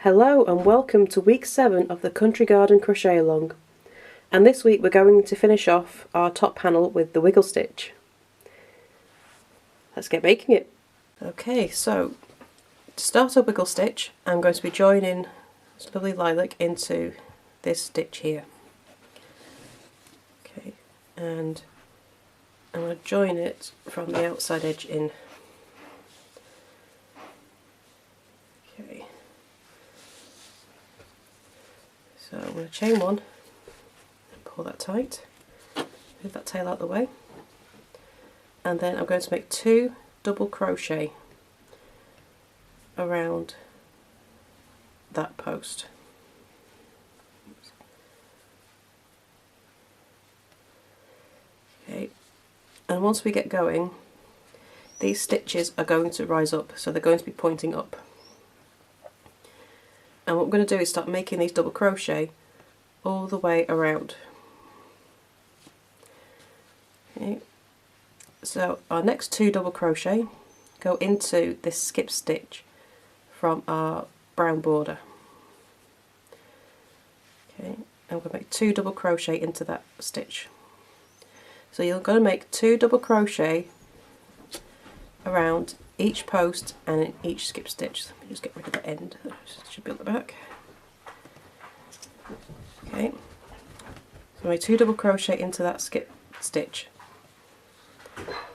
Hello and welcome to week 7 of the Country Garden Crochet Along, and this week we're going to finish off our top panel with the wiggle stitch. Let's get making it. Okay, so to start our wiggle stitch I'm going to be joining this lovely lilac into this stitch here. Okay, and I'm going to join it from the outside edge in. Okay. So I'm going to chain one and pull that tight, move that tail out of the way, and then I'm going to make 2 double crochet around that post. Okay, and once we get going, these stitches are going to rise up, so they're going to be pointing up. And what we're going to do is start making these double crochet all the way around. Okay. So our next 2 double crochet go into this skip stitch from our brown border. Okay, and we're going to make 2 double crochet into that stitch. So you're going to make 2 double crochet around each post and in each skip stitch. Let me just get rid of the end. That should be at the back. Okay, so I made 2 double crochet into that skip stitch.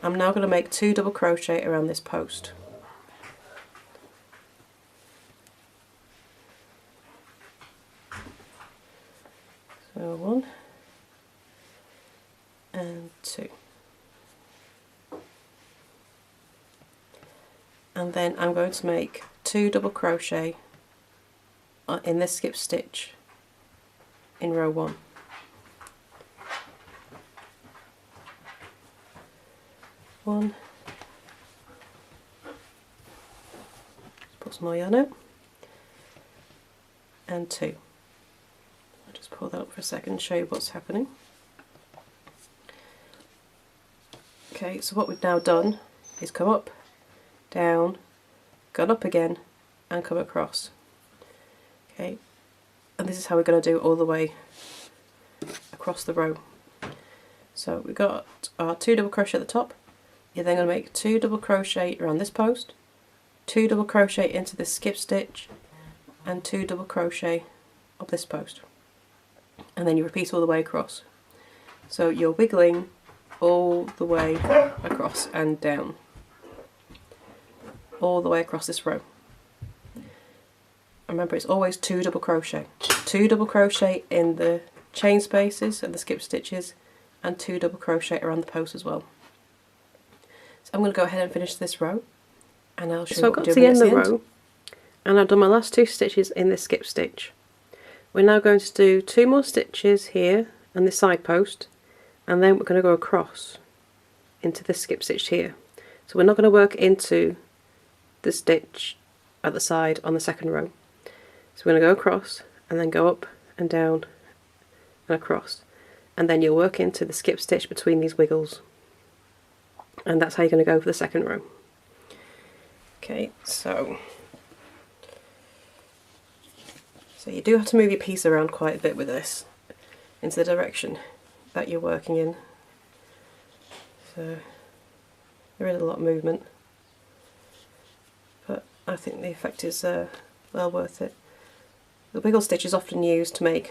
I'm now going to make 2 double crochet around this post. So 1 and 2. And then I'm going to make 2 double crochet in this skip stitch in row 1. One. Put some more yarn out. And 2. I'll just pull that up for a second and show you what's happening. Okay, so what we've now done is come up, down, gone up again, and come across. Okay, and this is how we're going to do it all the way across the row. So we've got our 2 double crochet at the top. You're then going to make 2 double crochet around this post, 2 double crochet into this skip stitch, and 2 double crochet up this post. And then you repeat all the way across. So you're wiggling all the way across and down, all the way across this row. Remember, it's always 2 double crochet. 2 double crochet in the chain spaces and the skip stitches, and 2 double crochet around the post as well. So I'm going to go ahead and finish this row, and I'll show you what we're doing. So I got to the end of the row, and I've done my last 2 stitches in this skip stitch. We're now going to do 2 more stitches here and this side post, and then we're going to go across into this skip stitch here. So we're not going to work into the stitch at the side on the second row. So we're going to go across and then go up and down and across, and then you'll work into the skip stitch between these wiggles, and that's how you're going to go for the second row. Okay, so you do have to move your piece around quite a bit with this into the direction that you're working in, so there is a lot of movement, but I think the effect is well worth it. The wiggle stitch is often used to make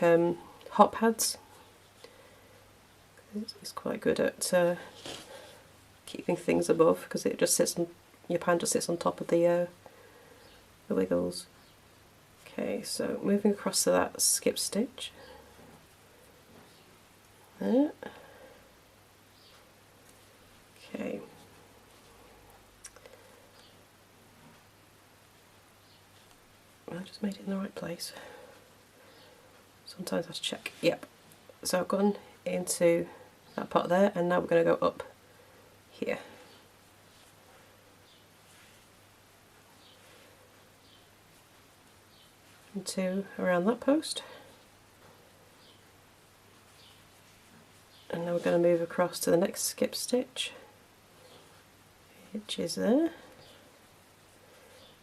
hot pads. It's quite good at keeping things above, because it just sits on, your pan just sits on top of the wiggles. Okay, so moving across to that skip stitch. There. Okay. I just made it in the right place. Sometimes I have to check. Yep. So I've gone into that part there, and now we're going to go up here. And 2 around that post. And now we're going to move across to the next skip stitch, which is there,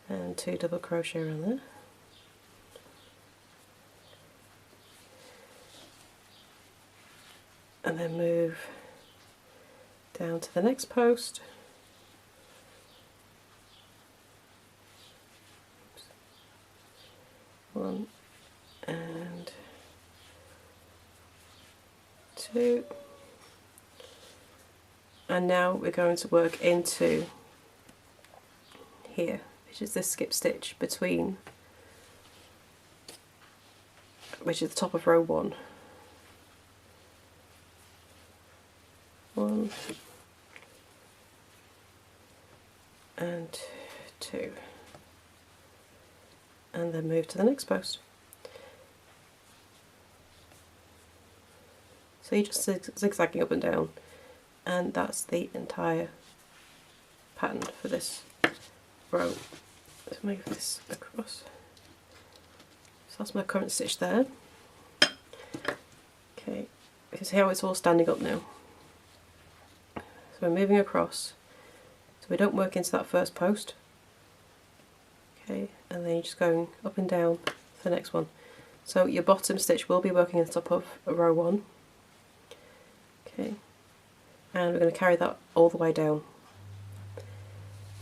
and 2 double crochet around there. and then move down to the next post. Oops. 1 and 2, and now we're going to work into here, which is this skip stitch between, which is the top of row 1. 1 and 2, and then move to the next post. So you're just zigzagging up and down, and that's the entire pattern for this row. Let's move this across. So that's my current stitch there. Okay, you can see how it's all standing up now. So we're moving across, so we don't work into that first post. Okay, and then you're just going up and down for the next one. So your bottom stitch will be working at the top of row 1. Okay, and we're going to carry that all the way down.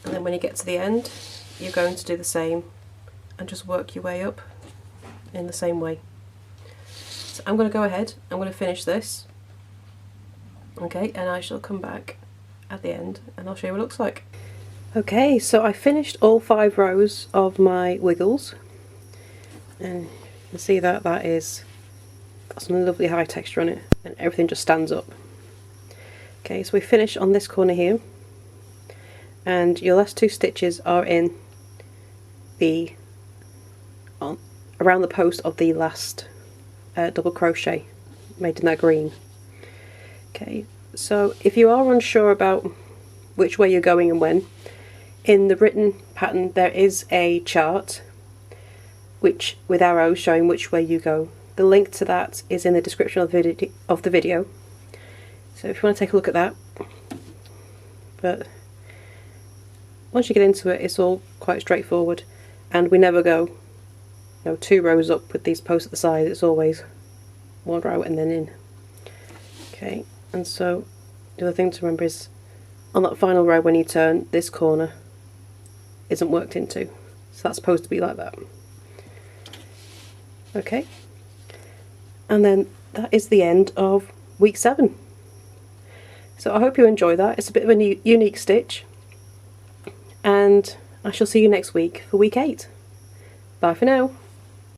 And then when you get to the end, you're going to do the same and just work your way up in the same way. So I'm going to go ahead, I'm going to finish this. Okay, and I shall come back at the end and I'll show you what it looks like. Okay, so I finished all 5 rows of my wiggles, and you can see that that is got some lovely high texture on it, and everything just stands up. Okay, so we finish on this corner here, and your last 2 stitches are in the around the post of the last double crochet made in that green. Okay, so if you are unsure about which way you're going and when, in the written pattern there is a chart which with arrows showing which way you go. The link to that is in the description of the video. So if you want to take a look at that. But once you get into it, it's all quite straightforward, and we never go 2 rows up with these posts at the side. It's always 1 row and then in. Okay, and so the other thing to remember is on that final row when you turn, this corner isn't worked into, so that's supposed to be like that. Okay, and then that is the end of week 7. So I hope you enjoy that. It's a bit of a unique stitch, and I shall see you next week for week 8. Bye for now.